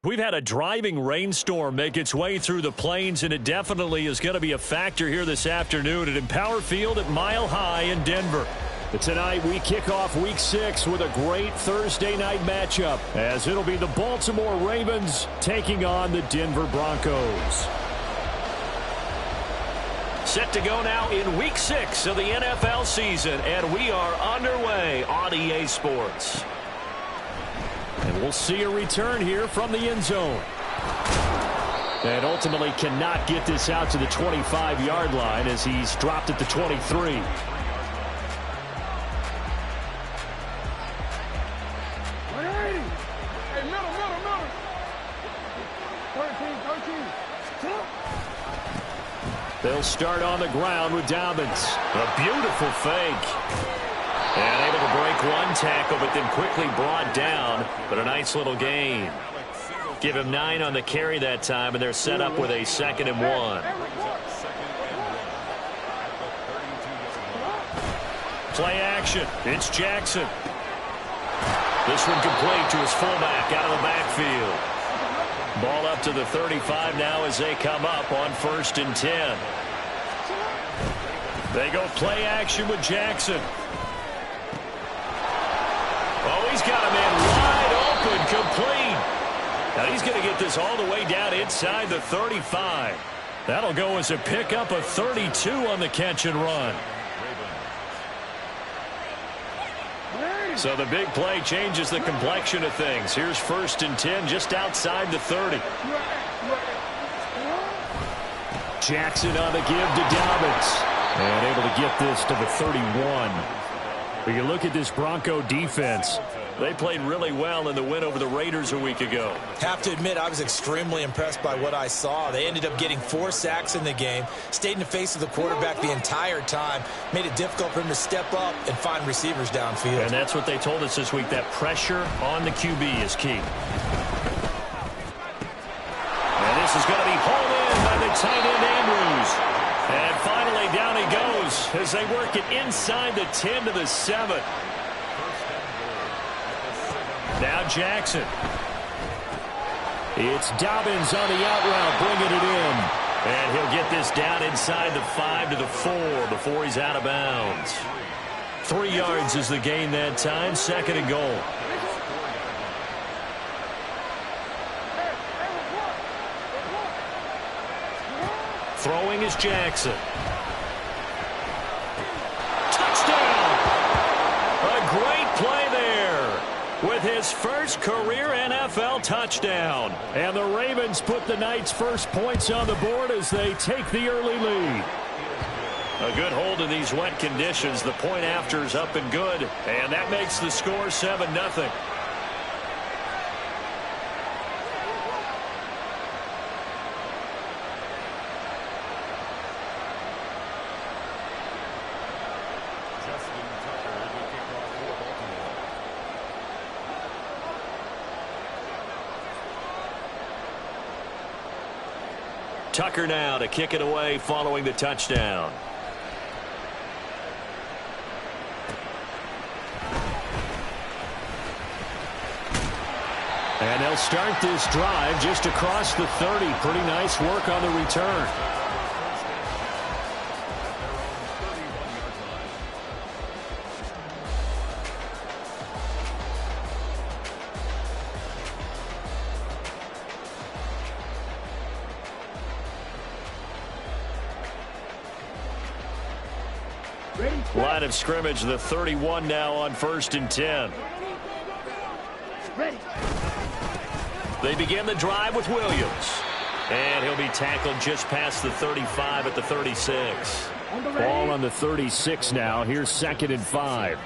We've had a driving rainstorm make its way through the plains, and it definitely is going to be a factor here this afternoon at Empower Field at Mile High in Denver. But tonight we kick off Week 6 with a great Thursday night matchup, as it'll be the Baltimore Ravens taking on the Denver Broncos. Set to go now in Week 6 of the NFL season, and we are underway on EA Sports. And we'll see a return here from the end zone. And ultimately cannot get this out to the 25-yard line as he's dropped at the 23. They'll start on the ground with Dobbins. A beautiful fake. And able to break one tackle, but then quickly brought down. But a nice little gain. Give him 9 on the carry that time, and they're set up with a 2nd and 1. Play action. It's Jackson. This one complete to his fullback out of the backfield. Ball up to the 35 now as they come up on 1st and 10. They go play action with Jackson. Oh, he's got a man wide open, complete. Now he's going to get this all the way down inside the 35. That'll go as a pickup of 32 on the catch and run. So the big play changes the complexion of things. Here's 1st and 10 just outside the 30. Jackson on the give to Dobbins. And able to get this to the 31. But you look at this Bronco defense. They played really well in the win over the Raiders a week ago. Have to admit, I was extremely impressed by what I saw. They ended up getting 4 sacks in the game, stayed in the face of the quarterback the entire time, made it difficult for him to step up and find receivers downfield. And that's what they told us this week, that pressure on the QB is key. And this is going to be hauled in by the tight end Andrews. And finally down he goes as they work it inside the 10 to the 7. Now Jackson. It's Dobbins on the out route, bringing it in. And he'll get this down inside the 5 to the 4 before he's out of bounds. 3 yards is the gain that time, 2nd and goal. Throwing is Jackson. Touchdown! A great play there with his first career NFL touchdown. And the Ravens put the night's first points on the board as they take the early lead. A good hold in these wet conditions. The point after is up and good. And that makes the score 7-0. Tucker now to kick it away following the touchdown. And they'll start this drive just across the 30. Pretty nice work on the return. Line of scrimmage, the 31 now on 1st and 10. They begin the drive with Williams. And he'll be tackled just past the 35 at the 36. Ball on the 36 now. Here's 2nd and 5.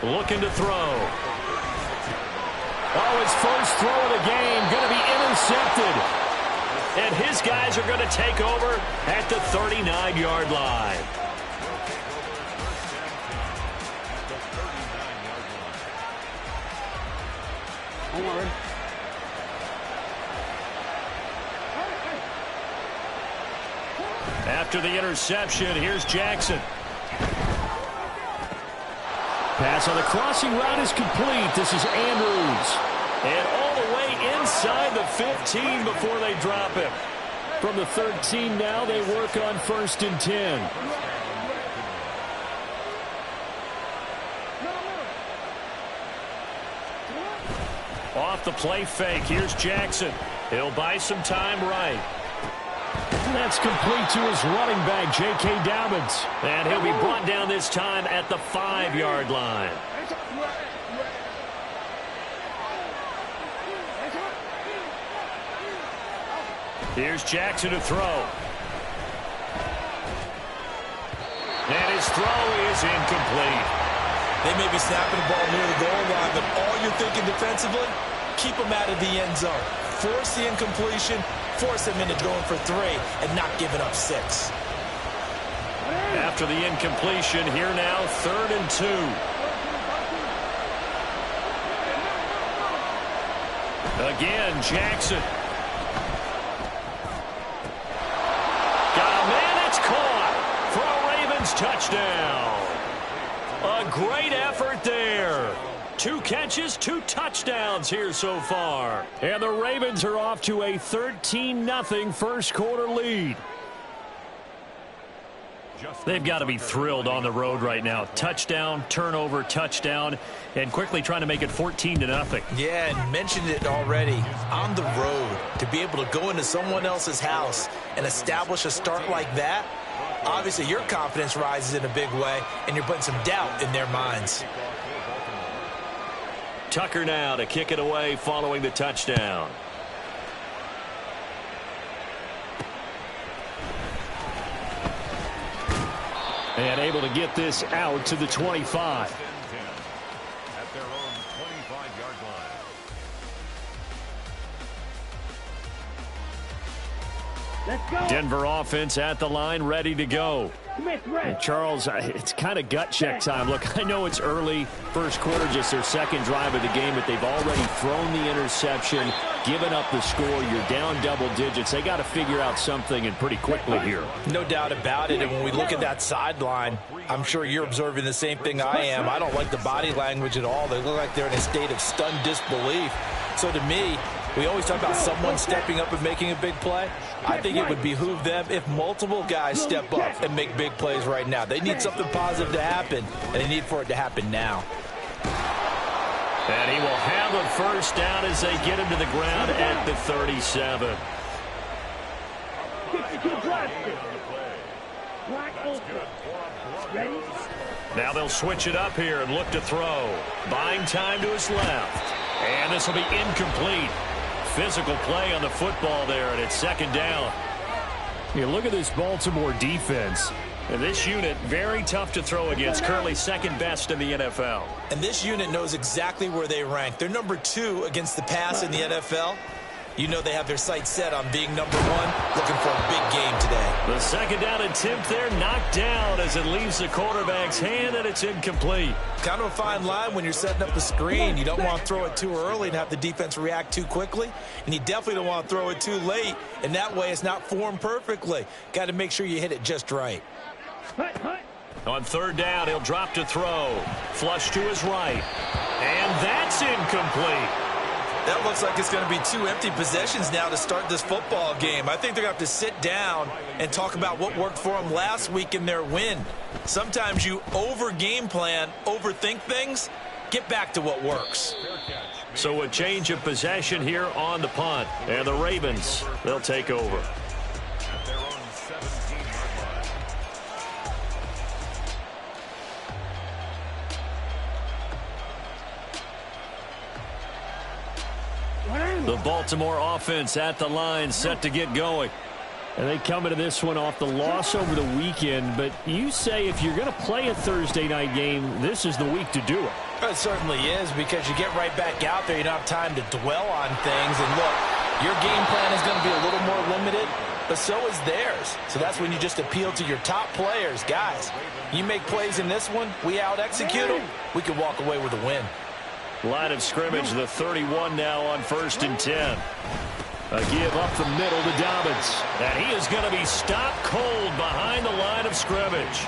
Looking to throw. Oh, his first throw of the game going to be intercepted. And his guys are going to take over at the 39-yard line. After the interception, here's Jackson. Pass on the crossing route is complete. This is Andrews. And all the way inside the 15 before they drop him. From the 13 now, they work on 1st and 10. Off the play fake, here's Jackson. He'll buy some time right. That's complete to his running back, J.K. Dobbins. And he'll be brought down this time at the 5-yard line. Here's Jackson to throw. And his throw is incomplete. They may be snapping the ball near the goal line, but all you're thinking defensively, keep them out of the end zone. Force the incompletion, force them into going for 3, and not giving up 6. After the incompletion, here now, 3rd and 2. Again, Jackson. Got a man, it's caught for a Ravens touchdown. A great effort there. 2 catches, 2 touchdowns here so far. And the Ravens are off to a 13-0 first quarter lead. They've got to be thrilled on the road right now. Touchdown, turnover, touchdown, and quickly trying to make it 14-0. Yeah, and mentioned it already. On the road, to be able to go into someone else's house and establish a start like that, obviously your confidence rises in a big way, and you're putting some doubt in their minds. Tucker now to kick it away following the touchdown. And able to get this out to the 25. At their own 25-yard line. Let's go. Denver offense at the line, ready to go. And Charles, it's kind of gut check time. Look, I know it's early, first quarter, just their second drive of the game, but they've already thrown the interception, given up the score. You're down double digits. They got to figure out something, and pretty quickly here. No doubt about it. And when we look at that sideline, I'm sure you're observing the same thing I am. I don't like the body language at all. They look like they're in a state of stunned disbelief. So to me, we always talk about someone stepping up and making a big play. I think it would behoove them if multiple guys step up and make big plays right now. They need something positive to happen, and they need for it to happen now. And he will have a first down as they get him to the ground at the 37. Now they'll switch it up here and look to throw. Buying time to his left. And this will be incomplete. Physical play on the football there, and it's 2nd down. You look at this Baltimore defense. And this unit, very tough to throw against, currently 2nd best in the NFL. And this unit knows exactly where they rank. They're number 2 against the pass in the NFL. You know they have their sights set on being number 1, looking for a big game today. The 2nd down attempt there knocked down as it leaves the quarterback's hand, and it's incomplete. Kind of a fine line when you're setting up a screen. You don't want to throw it too early and have the defense react too quickly. And you definitely don't want to throw it too late. And that way it's not formed perfectly. Got to make sure you hit it just right. On 3rd down, he'll drop to throw. Flush to his right. And that's incomplete. That looks like it's going to be 2 empty possessions now to start this football game. I think they're going to have to sit down and talk about what worked for them last week in their win. Sometimes you over-game plan, overthink things, get back to what works. So a change of possession here on the punt. And the Ravens, they'll take over. At their own 17-yard line. The Baltimore offense at the line, set to get going. And they come into this one off the loss over the weekend. But you say if you're going to play a Thursday night game, this is the week to do it. It certainly is, because you get right back out there. You don't have time to dwell on things. And look, your game plan is going to be a little more limited, but so is theirs. So that's when you just appeal to your top players. Guys, you make plays in this one, we out-execute them, we can walk away with a win. Line of scrimmage, the 31 now on 1st and 10. A give up the middle to Dobbins. And he is going to be stopped cold behind the line of scrimmage.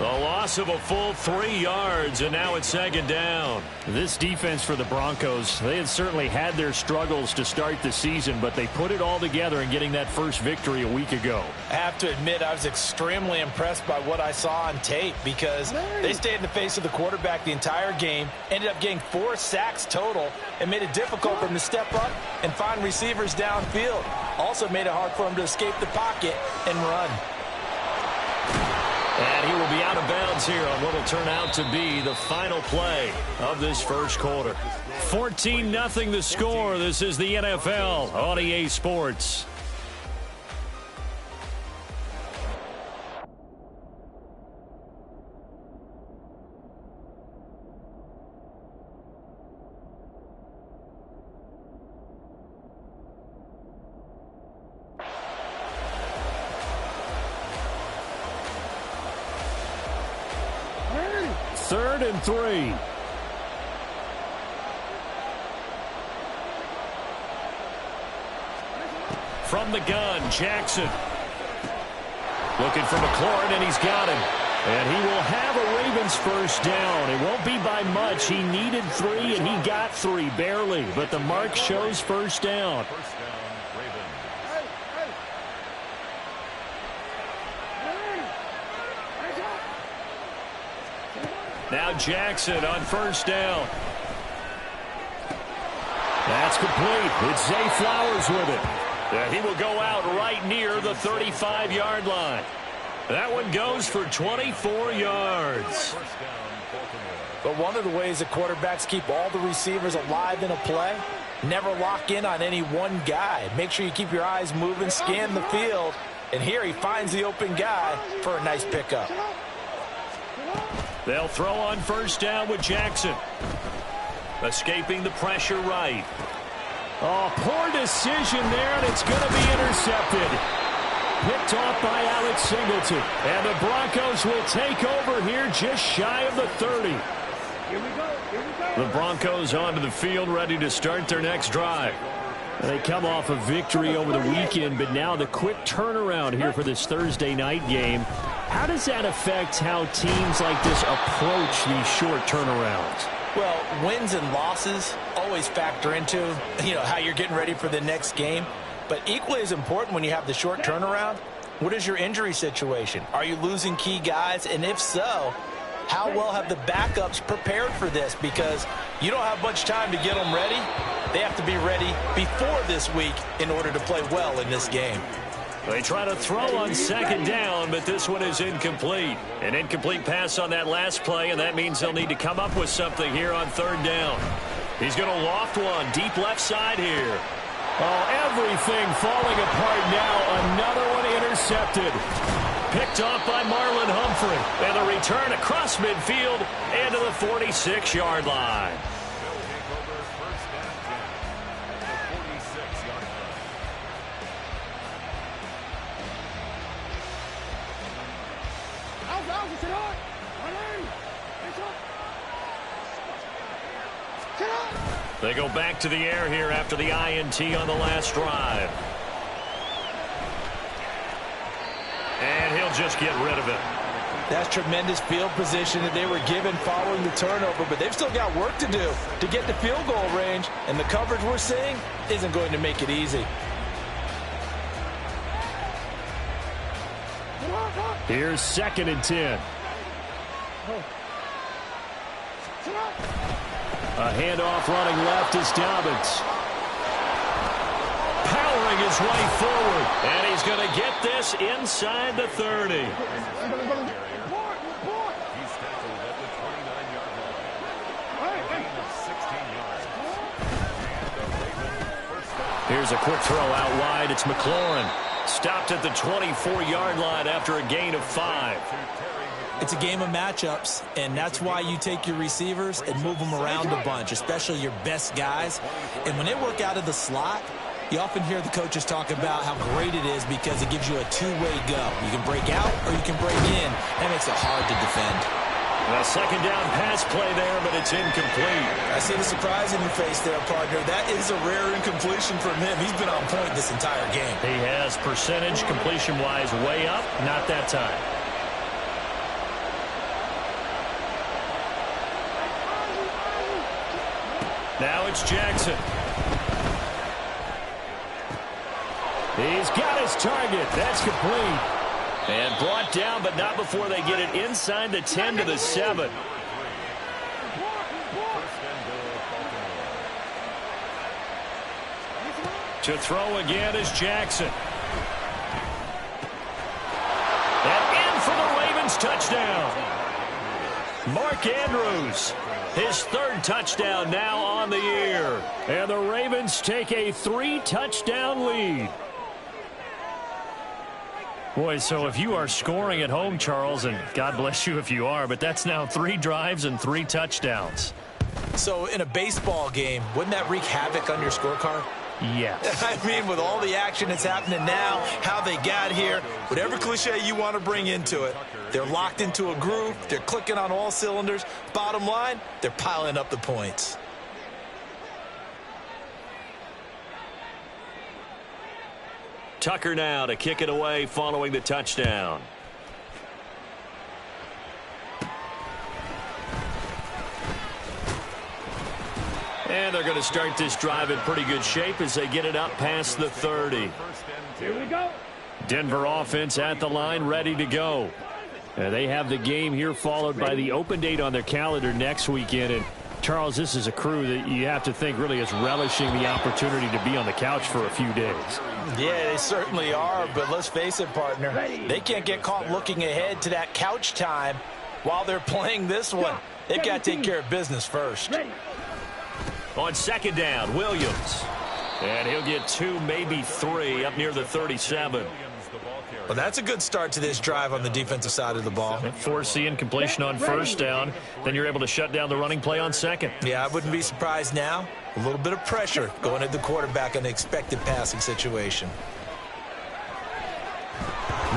A loss of a full 3 yards, and now it's second down. This defense for the Broncos, they had certainly had their struggles to start the season, but they put it all together in getting that first victory a week ago. I have to admit, I was extremely impressed by what I saw on tape because they stayed in the face of the quarterback the entire game, ended up getting 4 sacks total, and made it difficult for him to step up and find receivers downfield. Also made it hard for him to escape the pocket and run. And he will be out of bounds here on what will turn out to be the final play of this first quarter. 14-0 the score. This is the NFL on EA Sports. Third and 3. From the gun, Jackson. Looking for McLaurin, and he's got him. And he will have a Ravens first down. It won't be by much. He needed 3, and he got 3, barely. But the mark shows first down. Now Jackson on first down. That's complete. It's Zay Flowers with it. And he will go out right near the 35-yard line. That one goes for 24 yards. But one of the ways that quarterbacks keep all the receivers alive in a play, never lock in on any one guy. Make sure you keep your eyes moving, scan the field. And here he finds the open guy for a nice pickup. They'll throw on first down with Jackson. Escaping the pressure right. Oh, poor decision there, and it's going to be intercepted. Picked off by Alex Singleton. And the Broncos will take over here just shy of the 30. Here we go. The Broncos onto the field, ready to start their next drive. They come off a victory over the weekend, but now the quick turnaround here for this Thursday night game. How does that affect how teams like this approach these short turnarounds? Well, wins and losses always factor into, how you're getting ready for the next game. But equally as important when you have the short turnaround, what is your injury situation? Are you losing key guys? And if so, how well have the backups prepared for this? Because you don't have much time to get them ready. They have to be ready before this week in order to play well in this game. They try to throw on second down, but this one is incomplete. An incomplete pass on that last play, and that means they'll need to come up with something here on third down. He's going to loft one deep left side here. Oh, everything falling apart now. Another one intercepted. Picked off by Marlon Humphrey. And the return across midfield and to the 46-yard line. They go back to the air here after the INT on the last drive. And he'll just get rid of it. That's tremendous field position that they were given following the turnover, but they've still got work to do to get to field goal range, and the coverage we're seeing isn't going to make it easy. Here's 2nd and 10. A handoff running left is Dobbins. Powering his way forward. And he's going to get this inside the 30. He's tackled at the 29-yard line. A gain of 16 yards. Here's a quick throw out wide. It's McLaurin. Stopped at the 24-yard line after a gain of 5. It's a game of matchups, and that's why you take your receivers and move them around a bunch, especially your best guys. And when they work out of the slot, you often hear the coaches talk about how great it is because it gives you a two-way go. You can break out or you can break in. That makes it hard to defend. A second down pass play there, but it's incomplete. I see the surprise in your face there, partner. That is a rare incompletion from him. He's been on point this entire game. He has percentage completion-wise way up. Not that time. Now it's Jackson. He's got his target. That's complete. And brought down, but not before they get it inside the 10 to the 7. To throw again is Jackson. And in for the Ravens touchdown. Mark Andrews, his 3rd touchdown now on the year. And the Ravens take a 3-touchdown lead. Boy, so if you are scoring at home, Charles, and God bless you if you are, but that's now 3 drives and 3 touchdowns. So in a baseball game, wouldn't that wreak havoc on your scorecard? Yes. I mean, with all the action that's happening now, how they got here, whatever cliche you want to bring into it, they're locked into a groove, they're clicking on all cylinders. Bottom line, they're piling up the points. Tucker now to kick it away following the touchdown. And they're going to start this drive in pretty good shape as they get it up past the 30. Here we go. Denver offense at the line, ready to go. They have the game here followed by the open date on their calendar next weekend. And Charles, this is a crew that you have to think really is relishing the opportunity to be on the couch for a few days. Yeah, they certainly are, but let's face it, partner, they can't get caught looking ahead to that couch time while they're playing this one. They've got to take care of business first. On 2nd down, Williams. And he'll get 2, maybe 3 up near the 37. Well, that's a good start to this drive on the defensive side of the ball. Force the incompletion on 1st down. Then you're able to shut down the running play on 2nd. Yeah, I wouldn't be surprised now. A little bit of pressure going at the quarterback in the expected passing situation.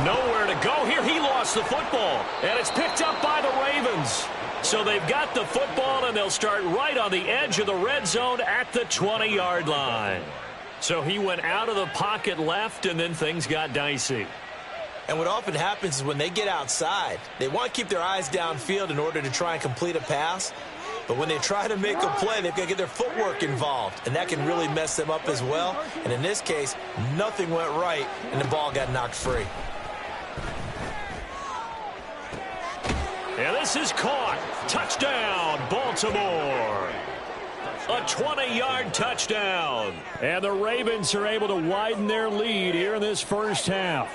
Nowhere to go here. He lost the football. And it's picked up by the Ravens. So they've got the football, and they'll start right on the edge of the red zone at the 20-yard line. So he went out of the pocket left, and then things got dicey. And what often happens is when they get outside, they want to keep their eyes downfield in order to try and complete a pass. But when they try to make a play, they've got to get their footwork involved, and that can really mess them up as well. And in this case, nothing went right, and the ball got knocked free. And this is caught. Touchdown, Baltimore. A 20-yard touchdown. And the Ravens are able to widen their lead here in this first half.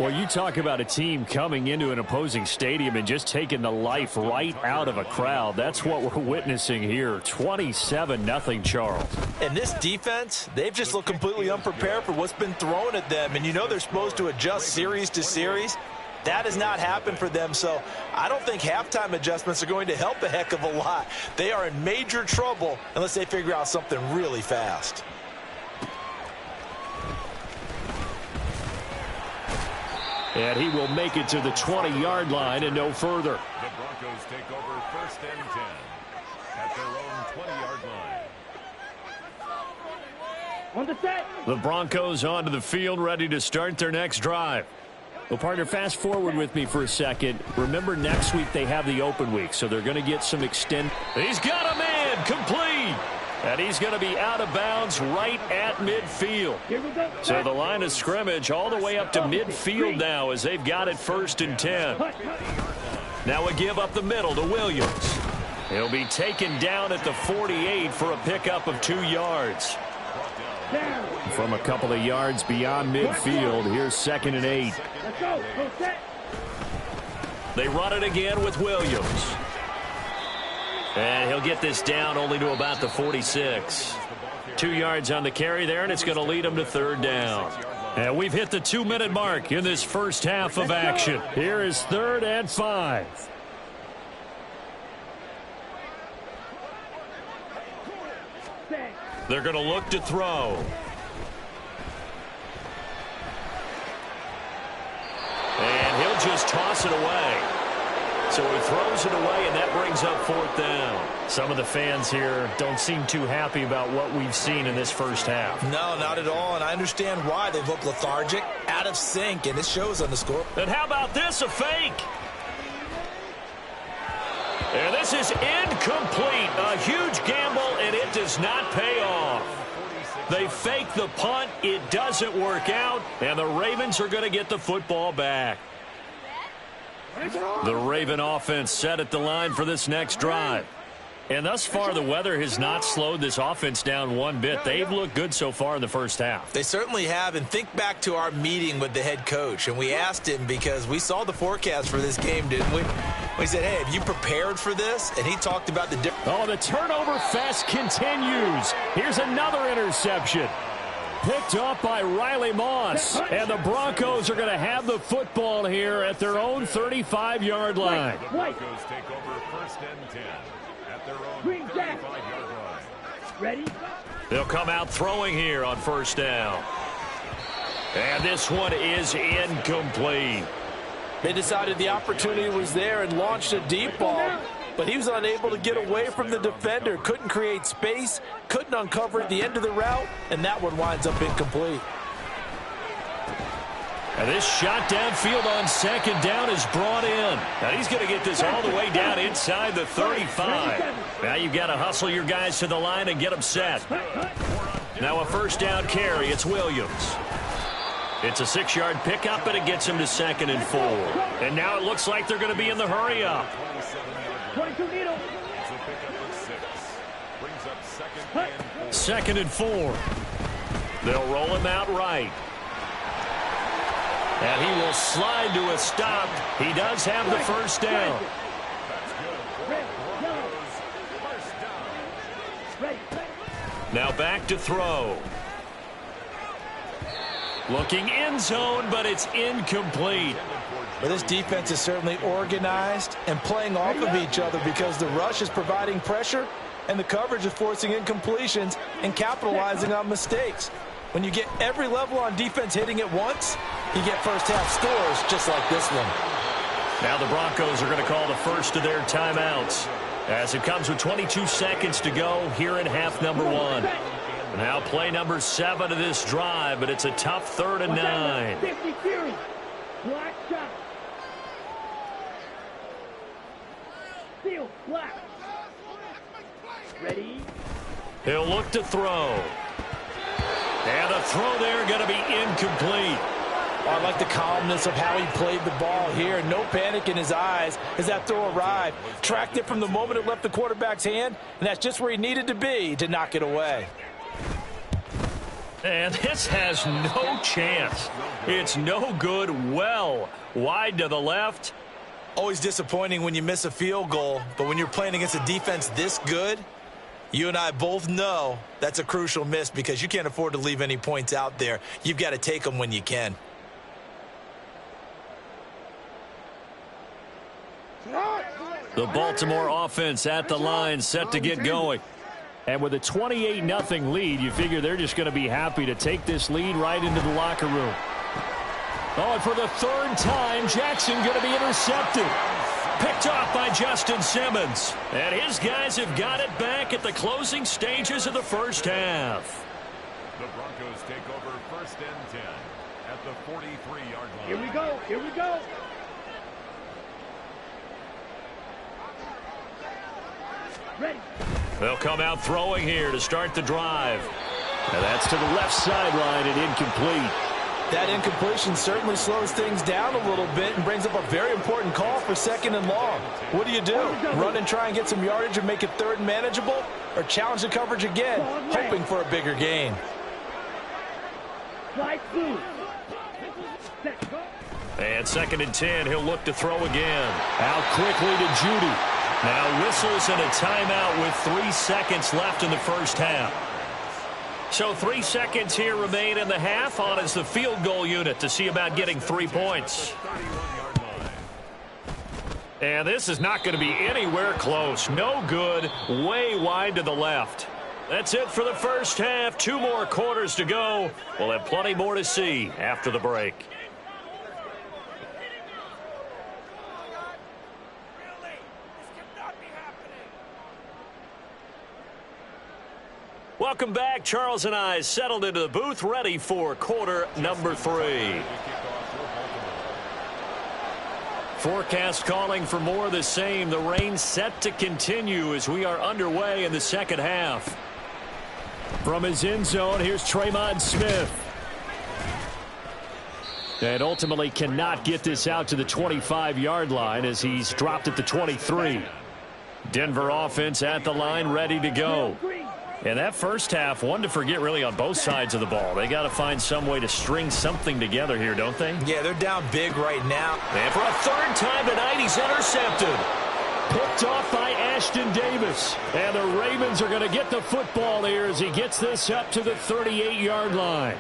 Well, you talk about a team coming into an opposing stadium and just taking the life right out of a crowd. That's what we're witnessing here. 27-0, Charles. And this defense, they've just looked completely unprepared for what's been thrown at them. And you know they're supposed to adjust series to series. That has not happened for them, so I don't think halftime adjustments are going to help a heck of a lot. They are in major trouble unless they figure out something really fast. And he will make it to the 20-yard line and no further. The Broncos take over 1st and 10 at their own 20-yard line. On the set. The Broncos onto the field, ready to start their next drive. Well, partner, fast forward with me for a second. Remember, next week they have the open week, so they're going to get some extend. He's got a man, complete. And he's going to be out of bounds right at midfield. So the line of scrimmage all the way up to midfield now as they've got it 1st and 10. Now a give up the middle to Williams. He'll be taken down at the 48 for a pickup of 2 yards. From a couple of yards beyond midfield, here's 2nd and 8. Let's go. Go set. They run it again with Williams. And he'll get this down only to about the 46. 2 yards on the carry there, and it's going to lead him to 3rd down. And we've hit the 2-minute mark in this first half of action. Here is 3rd and 5. They're going to look to throw. And he'll just toss it away. So he throws it away, and that brings up 4th down. Some of the fans here don't seem too happy about what we've seen in this first half. No, not at all, and I understand why. They've looked lethargic, out of sync, and it shows on the score. And how about this, a fake? And this is incomplete. A huge gamble, and it does not pay off. They fake the punt. It doesn't work out, and the Ravens are going to get the football back. The Raven offense set at the line for this next drive. And thus far, the weather has not slowed this offense down one bit. They've looked good so far in the first half. They certainly have. And think back to our meeting with the head coach. And we asked him, because we saw the forecast for this game, didn't we? We said, hey, have you prepared for this? And he talked about the difference. Oh, the turnover fest continues. Here's another interception. Picked up by Riley Moss. And the Broncos are going to have the football here at their own 35-yard line. The Broncos take over first and 10 at their own 35-yard line. Ready? They'll come out throwing here on first down. And this one is incomplete. They decided the opportunity was there and launched a deep ball, but he was unable to get away from the defender, couldn't create space, couldn't uncover at the end of the route, and that one winds up incomplete. And this shot downfield on second down is brought in. Now he's going to get this all the way down inside the 35. Now you've got to hustle your guys to the line and get them set. Now a first down carry. It's Williams. It's a 6-yard pickup, and it gets him to 2nd and 4. And now it looks like they're going to be in the hurry-up. 22 needle. It's a pickup of 6. Brings up 2nd and 4. They'll roll him out right. And he will slide to a stop. He does have the first down. Now back to throw. Looking end zone, but it's incomplete. Well, this defense is certainly organized and playing off of each other, because the rush is providing pressure and the coverage is forcing incompletions and capitalizing on mistakes. When you get every level on defense hitting at once, you get first half scores just like this one. Now the Broncos are going to call the first of their timeouts as it comes with 22 seconds to go here in half number 1. Now play number 7 of this drive, but it's a tough 3rd and 9. Ready? He'll look to throw. And the throw there going to be incomplete. I like the calmness of how he played the ball here. No panic in his eyes as that throw arrived. Tracked it from the moment it left the quarterback's hand, and that's just where he needed to be to knock it away. And this has no chance. It's no good. Well wide to the left. Always disappointing when you miss a field goal, but when you're playing against a defense this good, you and I both know that's a crucial miss, because you can't afford to leave any points out there. You've got to take them when you can. The Baltimore offense at the line, set to get going. And with a 28-0 lead, you figure they're just going to be happy to take this lead right into the locker room. Oh, and for the 3rd time, Jackson going to be intercepted. Picked off by Justin Simmons. And his guys have got it back at the closing stages of the first half. The Broncos take over first and 10 at the 43-yard line. Here we go. Here we go. Ready. They'll come out throwing here to start the drive. And that's to the left sideline and incomplete. That incompletion certainly slows things down a little bit and brings up a very important call for 2nd and long. What do? Run and try and get some yardage and make it 3rd and manageable, or challenge the coverage again, hoping for a bigger gain? And 2nd and 10, he'll look to throw again. Out quickly to Judy. Now whistles and a timeout with 3 seconds left in the first half. So 3 seconds here remain in the half. On is the field goal unit to see about getting 3 points. And this is not going to be anywhere close. No good. Way wide to the left. That's it for the first half. 2 more quarters to go. We'll have plenty more to see after the break. Welcome back. Charles and I settled into the booth, ready for quarter number 3. Forecast calling for more of the same. The rain set to continue as we are underway in the second half. From his end zone, here's Tremont Smith. And ultimately cannot get this out to the 25-yard line as he's dropped at the 23. Denver offense at the line, ready to go. And that first half, one to forget really on both sides of the ball. They got to find some way to string something together here, don't they? Yeah, they're down big right now. And for a third time tonight, he's intercepted. Picked off by Ashton Davis. And the Ravens are going to get the football here as he gets this up to the 38-yard line.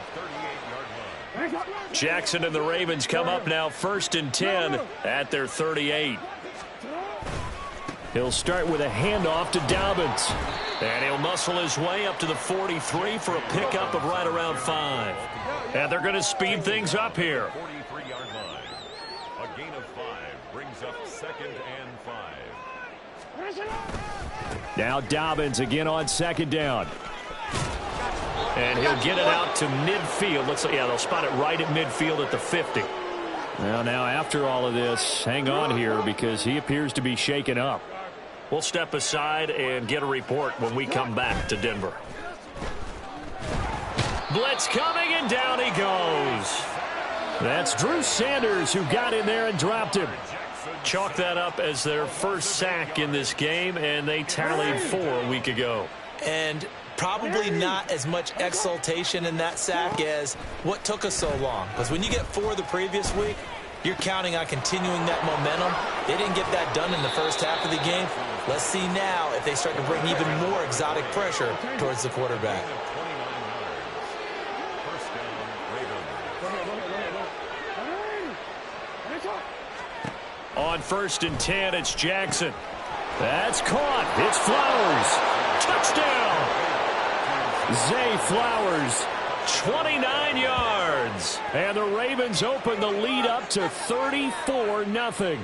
Jackson and the Ravens come up now 1st and 10 at their 38. He'll start with a handoff to Dobbins. And he'll muscle his way up to the 43 for a pickup of right around 5. And they're going to speed things up here. 43-yard line. A gain of 5 brings up 2nd and 5. Now Dobbins again on 2nd down. And he'll get it out to midfield. Looks like, yeah, they'll spot it right at midfield at the 50. Well, now after all of this, hang on here because he appears to be shaken up. We'll step aside and get a report when we come back to Denver. Blitz coming, and down he goes. That's Drew Sanders who got in there and dropped him. Chalk that up as their first sack in this game, and they tallied 4 a week ago. And probably not as much exultation in that sack as what took us so long. Because when you get 4 the previous week, you're counting on continuing that momentum. They didn't get that done in the first half of the game. Let's see now if they start to bring even more exotic pressure towards the quarterback. On 1st and 10, it's Jackson. That's caught. It's Flowers. Touchdown. Zay Flowers, 29 yards. And the Ravens open the lead up to 34-0.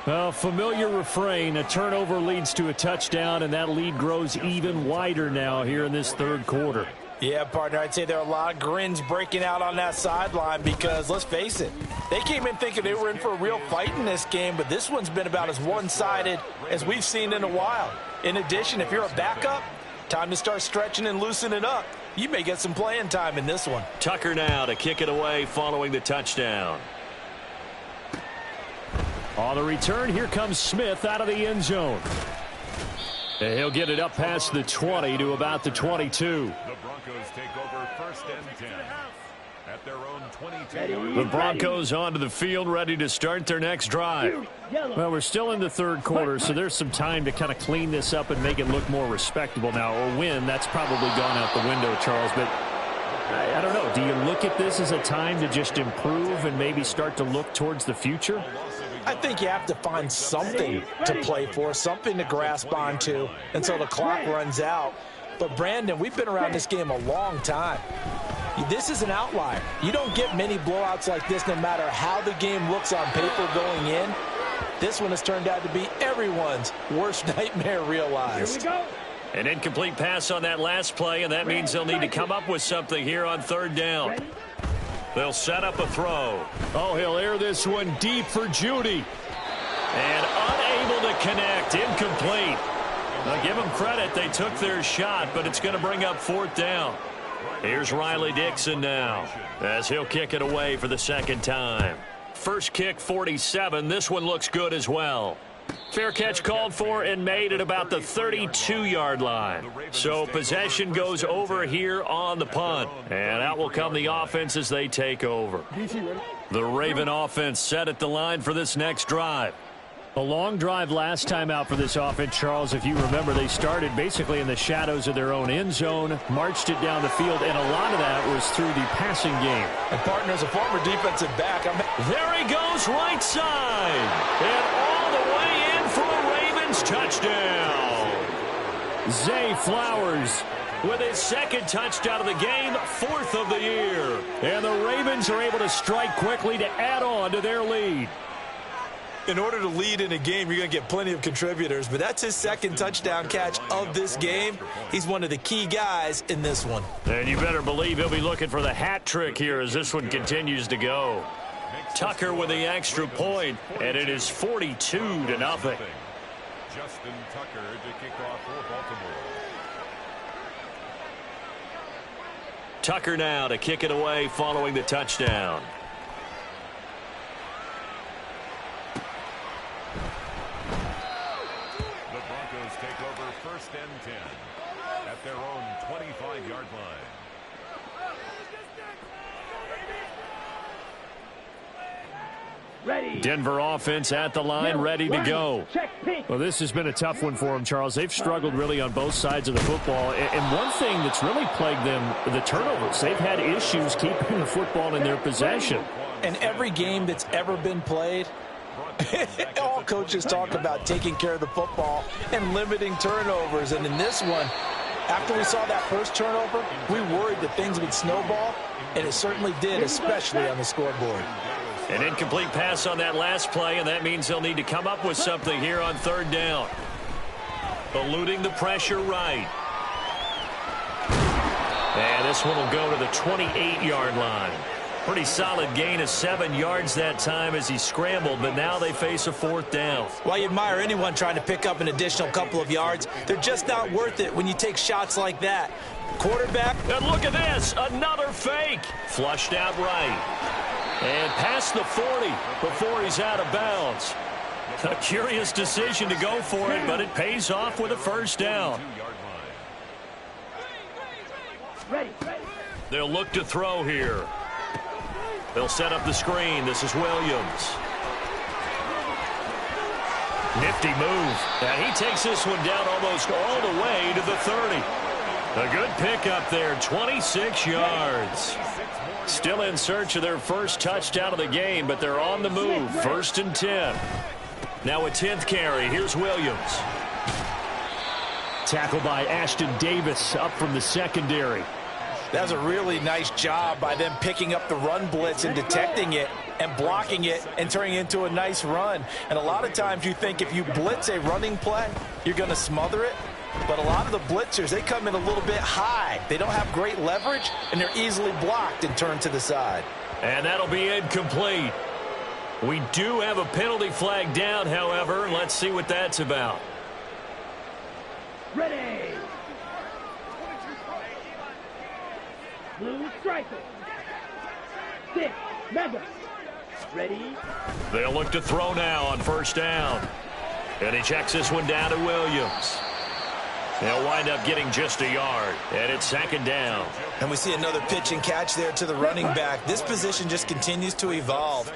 A familiar refrain, a turnover leads to a touchdown, and that lead grows even wider now here in this 3rd quarter. Yeah, partner, I'd say there are a lot of grins breaking out on that sideline because, let's face it, they came in thinking they were in for a real fight in this game, but this one's been about as one-sided as we've seen in a while. In addition, if you're a backup, time to start stretching and loosening up. You may get some playing time in this one. Tucker now to kick it away following the touchdown. On the return, here comes Smith out of the end zone. And he'll get it up past the 20 to about the 22. The Broncos take over 1st and 10 at their own 22. The Broncos onto the field, ready to start their next drive. Well, we're still in the 3rd quarter, so there's some time to kind of clean this up and make it look more respectable now. Or win, that's probably gone out the window, Charles. But I don't know. Do you look at this as a time to just improve and maybe start to look towards the future? I think you have to find something to play for, something to grasp onto until the clock runs out. But, Brandon, we've been around this game a long time. This is an outlier. You don't get many blowouts like this no matter how the game looks on paper going in. This one has turned out to be everyone's worst nightmare realized. Here we go. An incomplete pass on that last play, and that means they'll need to come up with something here on 3rd down. They'll set up a throw. Oh, he'll air this one deep for Judy. And unable to connect. Incomplete. Now, give them credit. They took their shot, but it's going to bring up 4th down. Here's Riley Dixon now as he'll kick it away for the 2nd time. First kick, 47. This one looks good as well. Fair catch called for and made at about the 32-yard line. So possession goes over here on the punt. And out will come the offense as they take over. The Raven offense set at the line for this next drive. A long drive last time out for this offense, Charles. If you remember, they started basically in the shadows of their own end zone, marched it down the field, and a lot of that was through the passing game. And, partner, as a former defensive back, there he goes right side. And all the way in for a Ravens touchdown. Zay Flowers with his 2nd touchdown of the game, 4th of the year. And the Ravens are able to strike quickly to add on to their lead. In order to lead in a game, you're going to get plenty of contributors, but that's his 2nd touchdown catch of this game. He's one of the key guys in this one. And you better believe he'll be looking for the hat trick here as this one continues to go. Tucker with the extra point, and it is 42-0. Justin Tucker to kick off for Baltimore. Tucker now to kick it away following the touchdown. The Broncos take over 1st and 10 at their own 25-yard line. Ready. Denver offense at the line, ready to go. Check pink. Well, this has been a tough one for them, Charles. They've struggled really on both sides of the football. And one thing that's really plagued them, the turnovers. They've had issues keeping the football in their possession. And every game that's ever been played, all coaches talk about taking care of the football and limiting turnovers. And in this one, after we saw that first turnover, we worried that things would snowball, and it certainly did, especially on the scoreboard. An incomplete pass on that last play, and that means they'll need to come up with something here on 3rd down. Eluding the pressure right. And this one will go to the 28-yard line. Pretty solid gain of 7 yards that time as he scrambled, but now they face a 4th down. Well, you admire anyone trying to pick up an additional couple of yards. They're just not worth it when you take shots like that. Quarterback. And look at this, another fake. Flushed out right. And past the 40 before he's out of bounds. A curious decision to go for it, but it pays off with a 1st down. Ready. They'll look to throw here. They'll set up the screen. This is Williams. Nifty move. And he takes this one down almost all the way to the 30. A good pickup there, 26 yards. Still in search of their first touchdown of the game, but they're on the move. 1st and 10. Now a 10th carry. Here's Williams. Tackled by Ashton Davis up from the secondary. That was a really nice job by them picking up the run blitz and detecting it and blocking it and turning it into a nice run. And a lot of times you think if you blitz a running play, you're going to smother it. But a lot of the blitzers, they come in a little bit high. They don't have great leverage, and they're easily blocked and turned to the side. And that'll be incomplete. We do have a penalty flag down, however. Let's see what that's about. Ready. Blue striker. 6. Mega. Ready. They'll look to throw now on 1st down. And he checks this one down to Williams. They'll wind up getting just a yard, and it's 2nd down. And we see another pitch and catch there to the running back. This position just continues to evolve.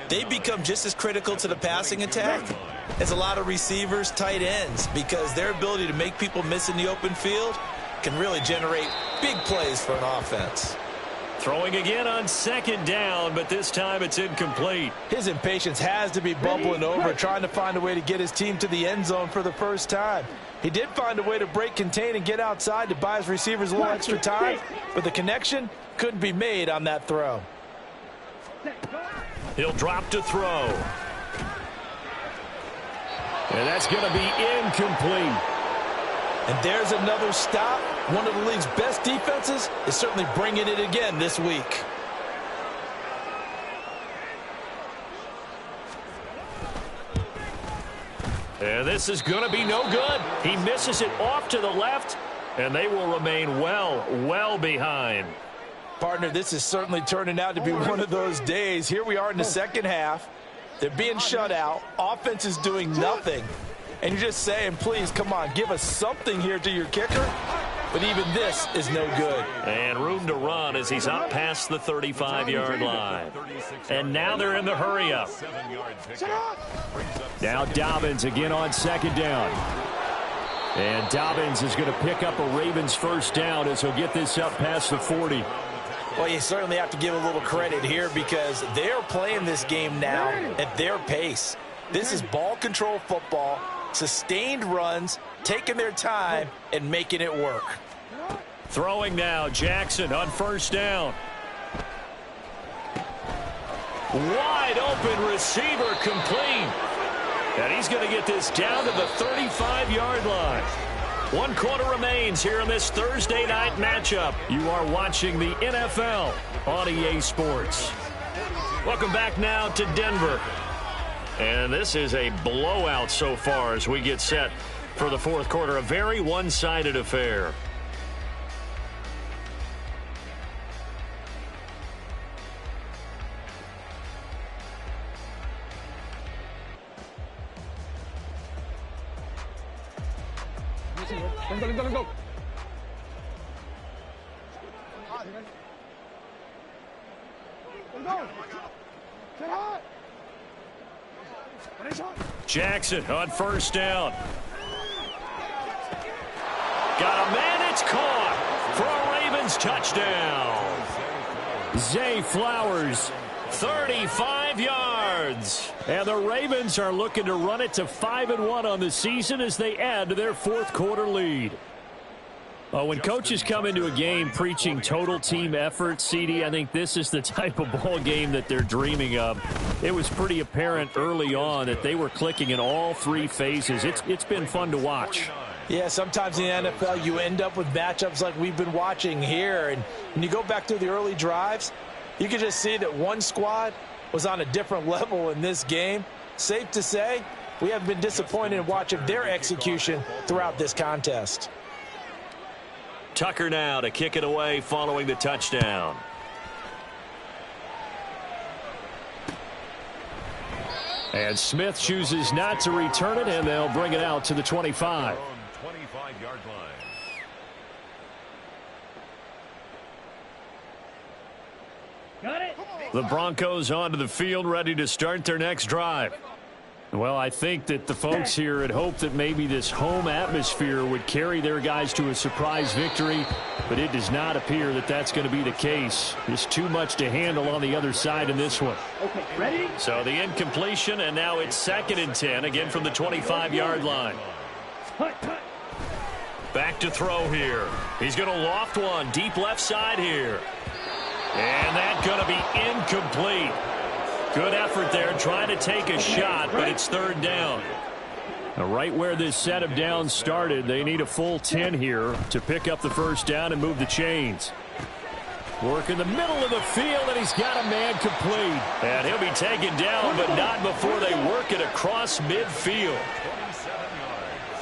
They become just as critical to the passing attack as a lot of receivers, tight ends, because their ability to make people miss in the open field can really generate big plays for an offense. Throwing again on 2nd down, but this time it's incomplete. His impatience has to be bubbling over, trying to find a way to get his team to the end zone for the first time. He did find a way to break contain and get outside to buy his receivers a little extra time, but the connection couldn't be made on that throw. He'll drop to throw. And that's going to be incomplete. And there's another stop. One of the league's best defenses is certainly bringing it again this week. And this is going to be no good. He misses it off to the left, and they will remain well behind. Partner, this is certainly turning out to be one of those days. Here we are in the second half. They're being shut out. Offense is doing nothing. And you're just saying, please, come on, give us something here to your kicker. But even this is no good. And room to run as he's up past the 35-yard line. And now they're in the hurry-up. Now Dobbins again on 2nd down. And Dobbins is going to pick up a Ravens 1st down as he'll get this up past the 40. Well, you certainly have to give a little credit here because they're playing this game now at their pace. This is ball control football, sustained runs, taking their time, and making it work. Throwing now, Jackson on 1st down. Wide open receiver complete. And he's going to get this down to the 35-yard line. 1 quarter remains here in this Thursday night matchup. You are watching the NFL on EA Sports. Welcome back now to Denver. And this is a blowout so far as we get set for the fourth quarter. A very one-sided affair. Go. Jackson on first down. Got a man, it's caught for a Ravens touchdown. Zay Flowers, 35 yards. And the Ravens are looking to run it to 5-1 on the season as they add to their fourth quarter lead. When coaches come into a game preaching total team effort, CD, I think this is the type of ball game that they're dreaming of. It was pretty apparent early on that they were clicking in all three phases. It's been fun to watch. Yeah, sometimes in the NFL you end up with matchups like we've been watching here. And when you go back to the early drives, you can just see that one squad was on a different level in this game. Safe to say, we have been disappointed in watching their execution throughout this contest. Tucker now to kick it away following the touchdown. And Smith chooses not to return it, and they'll bring it out to the 25. 25-yard line. Got it. The Broncos onto the field, ready to start their next drive. Well, I think that the folks here had hoped that maybe this home atmosphere would carry their guys to a surprise victory, but it does not appear that that's going to be the case. There's too much to handle on the other side in this one. Okay, ready? So the incompletion, and now it's 2nd and 10, again from the 25-yard line. Cut. Back to throw here. He's going to loft one deep left side here. And that's going to be incomplete. Good effort there, trying to take a shot, but it's 3rd down. Now, right where this set of downs started, they need a full 10 here to pick up the first down and move the chains. Work in the middle of the field, and he's got a man complete. And he'll be taken down, but not before they work it across midfield. 27 yards.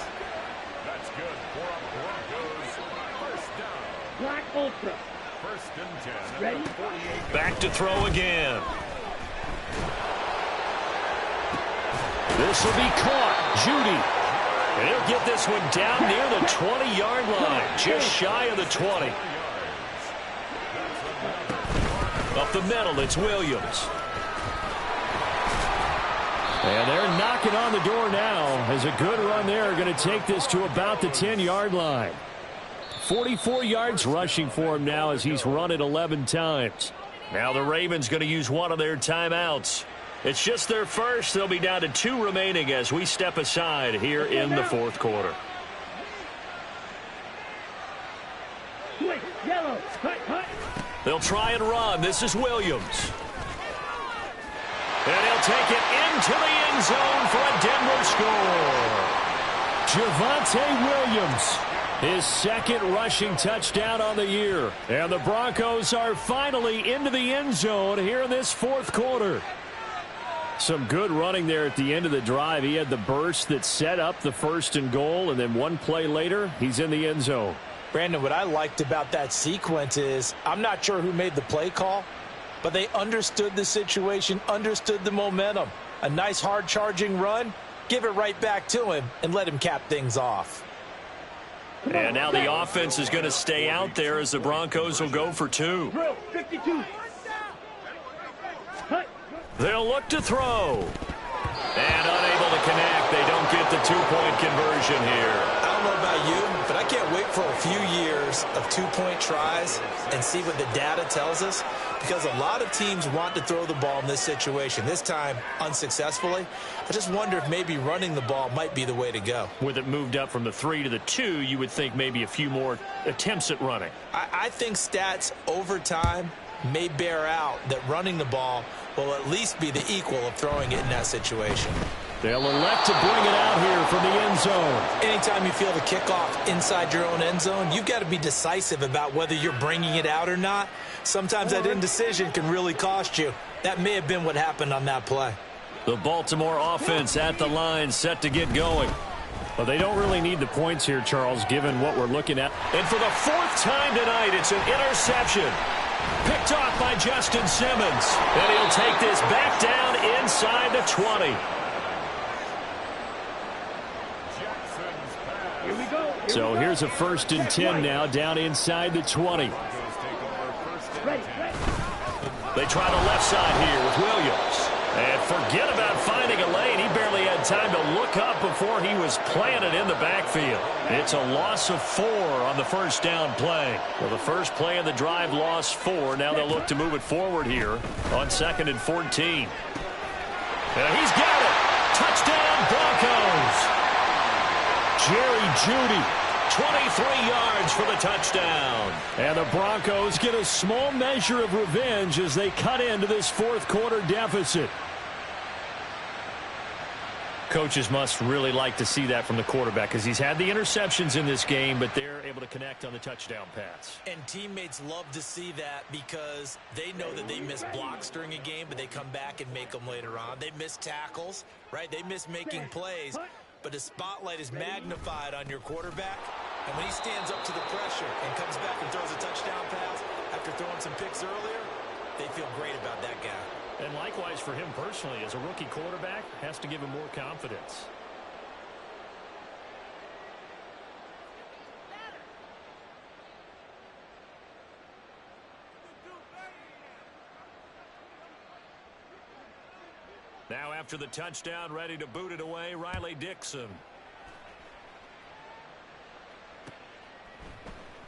That's good for a Broncos first down. Black Ultra. 1st and 10. Ready? Back to throw again. This will be caught. Judy. And he'll get this one down near the 20-yard line. Just shy of the 20. Up the middle, it's Williams. And they're knocking on the door now as a good run there. Going to take this to about the 10-yard line. 44 yards rushing for him now as he's run it 11 times. Now the Ravens going to use one of their timeouts. It's just their first. They'll be down to 2 remaining as we step aside here in the fourth quarter. Switch, yellow, cut. They'll try and run. This is Williams. And he'll take it into the end zone for a Denver score. Javonte Williams, his 2nd rushing touchdown on the year. And the Broncos are finally into the end zone here in this fourth quarter. Some good running there at the end of the drive. He had the burst that set up the 1st and goal, and then one play later, he's in the end zone. Brandon, what I liked about that sequence is I'm not sure who made the play call, but they understood the situation, understood the momentum. A nice hard-charging run, give it right back to him, and let him cap things off. And now the offense is going to stay out there as the Broncos will go for 2. Drill, 52. Cut. They'll look to throw. And unable to connect. They don't get the 2-point conversion here. I don't know about you, but I can't wait for a few years of 2-point tries and see what the data tells us, because a lot of teams want to throw the ball in this situation. This time, unsuccessfully. I just wonder if maybe running the ball might be the way to go. With it moved up from the 3 to the 2, you would think maybe a few more attempts at running. I think stats over time may bear out that running the ball will at least be the equal of throwing it in that situation. They'll elect to bring it out here from the end zone. Anytime you feel the kickoff inside your own end zone, you've got to be decisive about whether you're bringing it out or not. Sometimes that indecision can really cost you. That may have been what happened on that play. The Baltimore offense at the line, set to get going. Well, they don't really need the points here, Charles, given what we're looking at. And for the fourth time tonight, it's an interception. Picked off by Justin Simmons. And he'll take this back down inside the 20. Here we go. So here's a 1st and 10 now, down inside the 20. Ready. They try the left side here with Williams. And forget about finding a lane. He barely had time to look up before he was planted in the backfield. It's a loss of 4 on the first down play. Well, the first play of the drive lost 4. Now they'll look to move it forward here on 2nd and 14. And he's got it. Touchdown, Broncos. Jerry Jeudy, 23 yards for the touchdown. And the Broncos get a small measure of revenge as they cut into this fourth quarter deficit. Coaches must really like to see that from the quarterback because he's had the interceptions in this game, but they're able to connect on the touchdown pass. And teammates love to see that because they know that they miss blocks during a game, but they come back and make them later on. They miss tackles, right? They miss making plays, but the spotlight is magnified on your quarterback. And when he stands up to the pressure and comes back and throws a touchdown pass after throwing some picks earlier, they feel great about that guy. And likewise for him personally, as a rookie quarterback, has to give him more confidence. Now after the touchdown, ready to boot it away, Riley Dixon.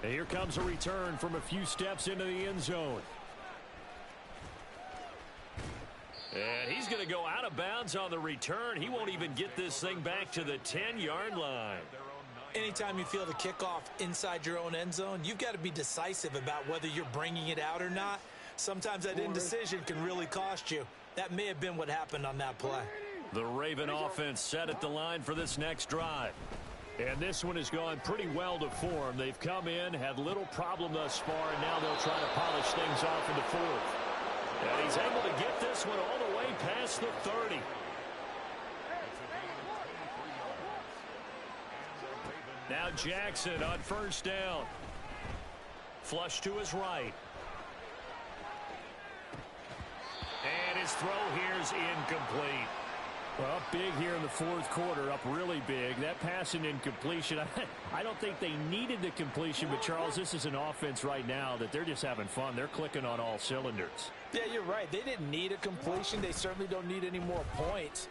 And here comes a return from a few steps into the end zone. And he's going to go out of bounds on the return. He won't even get this thing back to the 10-yard line. Anytime you feel the kickoff inside your own end zone, you've got to be decisive about whether you're bringing it out or not. Sometimes that indecision can really cost you. That may have been what happened on that play. The Raven offense set at the line for this next drive. And this one has gone pretty well to form. They've come in, had little problem thus far, and now they'll try to polish things off in the fourth. And he's able to get this one all the way past the 30. Now Jackson on first down. Flush to his right. And his throw here is incomplete. Well, up big here in the fourth quarter, up really big. That pass and incompletion, I don't think they needed the completion, but Charles, this is an offense right now that they're just having fun. They're clicking on all cylinders. Yeah, you're right. They didn't need a completion. They certainly don't need any more points,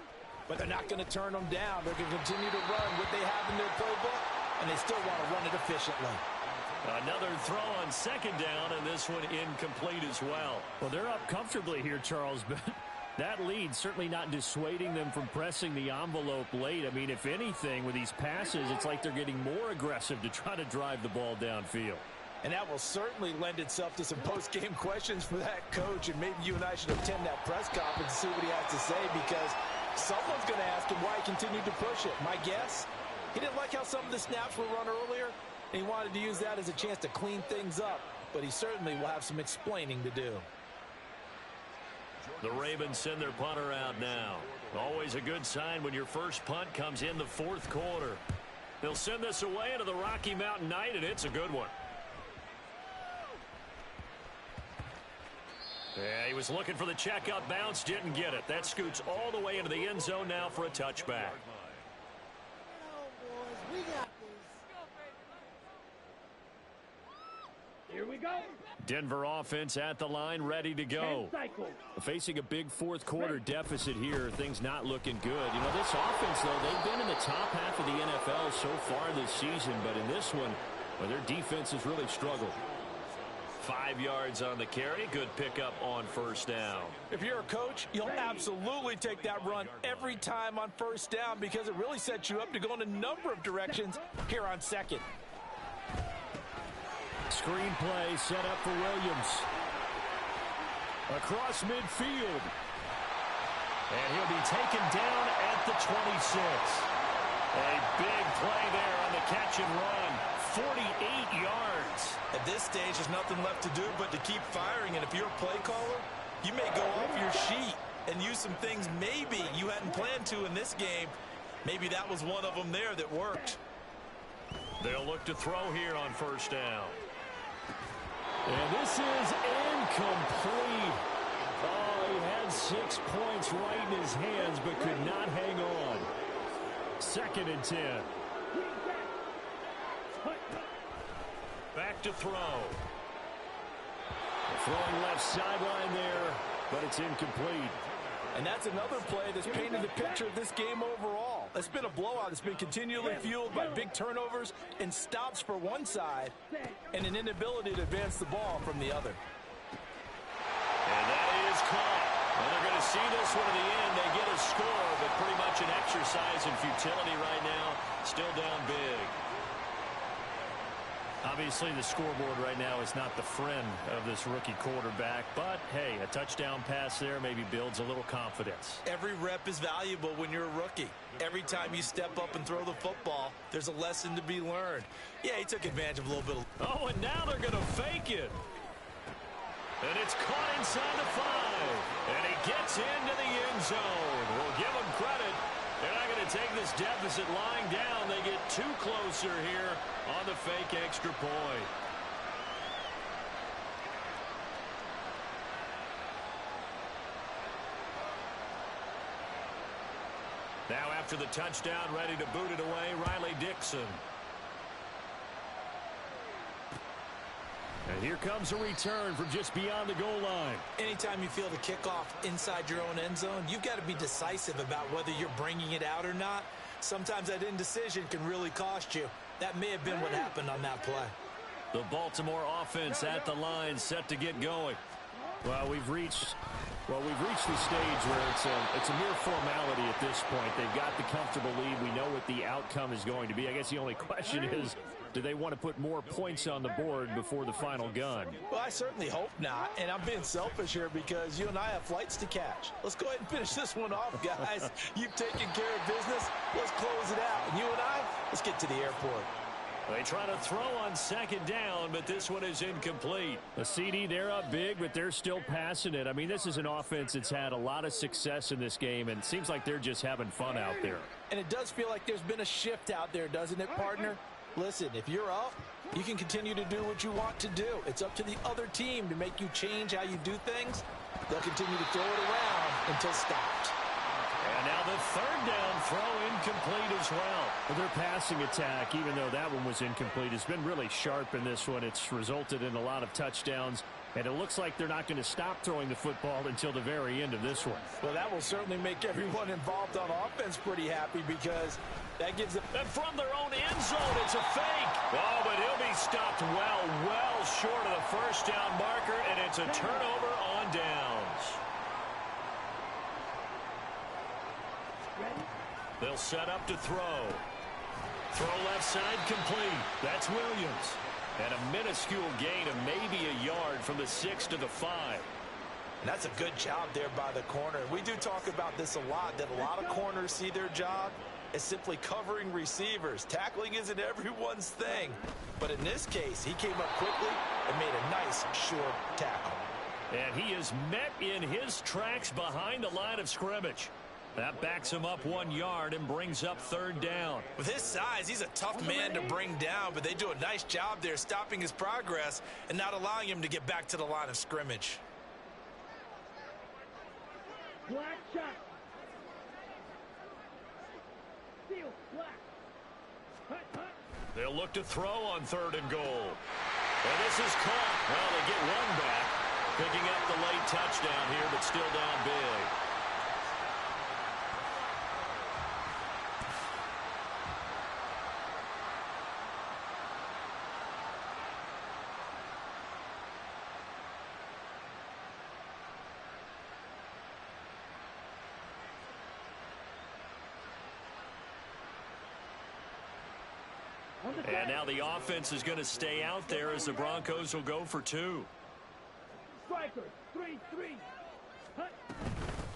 but they're not going to turn them down. They're going to continue to run what they have in their playbook, and they still want to run it efficiently. Another throw on second down, and this one incomplete as well. Well, they're up comfortably here, Charles, but that lead certainly not dissuading them from pressing the envelope late. I mean, if anything, with these passes, it's like they're getting more aggressive to try to drive the ball downfield. And that will certainly lend itself to some post-game questions for that coach, and maybe you and I should attend that press conference and see what he has to say, because someone's going to ask him why he continued to push it. My guess, he didn't like how some of the snaps were run earlier, and he wanted to use that as a chance to clean things up, but he certainly will have some explaining to do. The Ravens send their punter out now. Always a good sign when your first punt comes in the fourth quarter. They'll send this away into the Rocky Mountain Night, and it's a good one. Yeah, he was looking for the checkup bounce, didn't get it. That scoots all the way into the end zone now for a touchback. Here we go. Denver offense at the line, ready to go. Facing a big fourth quarter deficit here, things not looking good. You know, this offense, though, they've been in the top half of the NFL so far this season, but in this one, well, their defense has really struggled. 5 yards on the carry. Good pickup on first down. If you're a coach, you'll absolutely take that run every time on first down because it really sets you up to go in a number of directions here on second. Screen play set up for Williams. Across midfield. And he'll be taken down at the 26. A big play there on the catch and run. 48 yards. At this stage, there's nothing left to do but to keep firing. And if you're a play caller, you may go off your sheet and use some things maybe you hadn't planned to in this game. Maybe that was one of them there that worked. They'll look to throw here on first down. And this is incomplete. Oh, he had 6 points right in his hands, but could not hang on. 2nd and 10. Back to throw. Throwing left sideline there, but it's incomplete. And that's another play that's painted the picture of this game overall. It's been a blowout. It's been continually fueled by big turnovers and stops for one side and an inability to advance the ball from the other. And that is caught. Well, they're going to see this one to the end. They get a score, but pretty much an exercise in futility right now. Still down big. Obviously, the scoreboard right now is not the friend of this rookie quarterback. But, hey, a touchdown pass there maybe builds a little confidence. Every rep is valuable when you're a rookie. Every time you step up and throw the football, there's a lesson to be learned. Yeah, he took advantage of a little bit. Oh, and now they're going to fake it. And it's caught inside the 5. And he gets into the end zone. We'll give him credit. They're not going to take this deficit lying down. They get 2 closer here on the fake extra point. Now after the touchdown, ready to boot it away, Riley Dixon. And here comes a return from just beyond the goal line. Anytime you feel the kickoff inside your own end zone, you've got to be decisive about whether you're bringing it out or not. Sometimes that indecision can really cost you. That may have been what happened on that play. The Baltimore offense at the line, set to get going. Well, we've reached the stage where it's a mere formality at this point. They've got the comfortable lead. We know what the outcome is going to be. I guess the only question is, do they want to put more points on the board before the final gun? Well, I certainly hope not. And I'm being selfish here because you and I have flights to catch. Let's go ahead and finish this one off, guys. You've taken care of business. Let's close it out. And you and I, let's get to the airport. They try to throw on 2nd down, but this one is incomplete. A CD, they're up big, but they're still passing it. I mean, this is an offense that's had a lot of success in this game, and it seems like they're just having fun out there. And it does feel like there's been a shift out there, doesn't it, partner? Listen, if you're up, you can continue to do what you want to do. It's up to the other team to make you change how you do things. They'll continue to throw it around until stopped. And now the 3rd down throw incomplete as well. But their passing attack, even though that one was incomplete, has been really sharp in this one. It's resulted in a lot of touchdowns. And it looks like they're not going to stop throwing the football until the very end of this one. Well, that will certainly make everyone involved on offense pretty happy because that gives them... And from their own end zone, it's a fake. Oh, but he'll be stopped well short of the 1st down marker, and it's a turnover on downs. They'll set up to throw. Throw left side complete. That's Williams. And a minuscule gain of maybe a yard from the 6 to the 5. And that's a good job there by the corner. We do talk about this a lot, that a lot of corners see their job as simply covering receivers. Tackling isn't everyone's thing. But in this case, he came up quickly and made a nice, short tackle. And he is met in his tracks behind the line of scrimmage. That backs him up 1 yard and brings up 3rd down. With his size, he's a tough man to bring down, but they do a nice job there stopping his progress and not allowing him to get back to the line of scrimmage. Black shot. Steal, black. Hut, hut. They'll look to throw on 3rd and goal. And this is caught. Well, they get one back. Picking up the late touchdown here, but still down big. And now the offense is going to stay out there as the Broncos will go for 2. Strike. strikers. 3-3. Hut.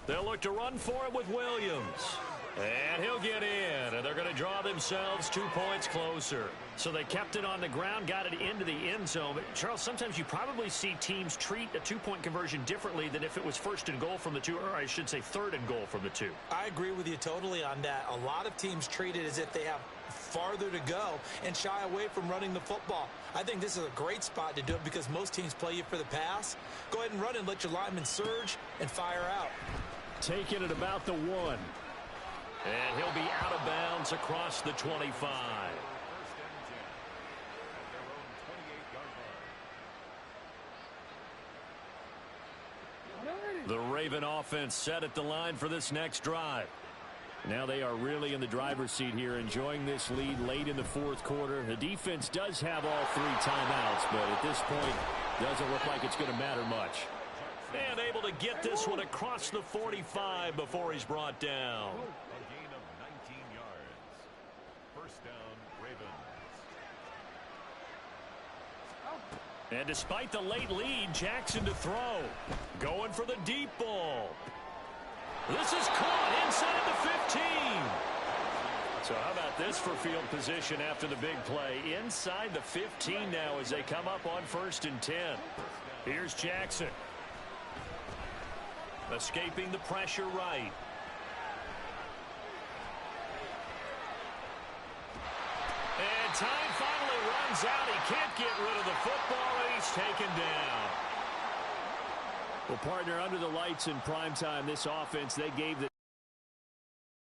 They'll look to run for it with Williams. And he'll get in, and they're going to draw themselves 2 points closer. So they kept it on the ground, got it into the end zone. But, Charles, sometimes you probably see teams treat a two-point conversion differently than if it was first and goal from the two, or I should say third and goal from the two. I agree with you totally on that. A lot of teams treat it as if they have farther to go and shy away from running the football. I think this is a great spot to do it because most teams play you for the pass. Go ahead and run and let your linemen surge and fire out. Taking it about the 1. And he'll be out of bounds across the 25. The Raven offense set at the line for this next drive. Now they are really in the driver's seat here, enjoying this lead late in the fourth quarter. The defense does have all 3 timeouts, but at this point, doesn't look like it's going to matter much. And able to get this one across the 45 before he's brought down. A gain of 19 yards. First down, Ravens. And despite the late lead, Jackson to throw. Going for the deep ball. This is caught inside the 15. So how about this for field position after the big play? Inside the 15 now as they come up on 1st and 10. Here's Jackson. Escaping the pressure right. And time finally runs out. He can't get rid of the football, and he's taken down. Well, partner, under the lights in prime time, this offense, they gave the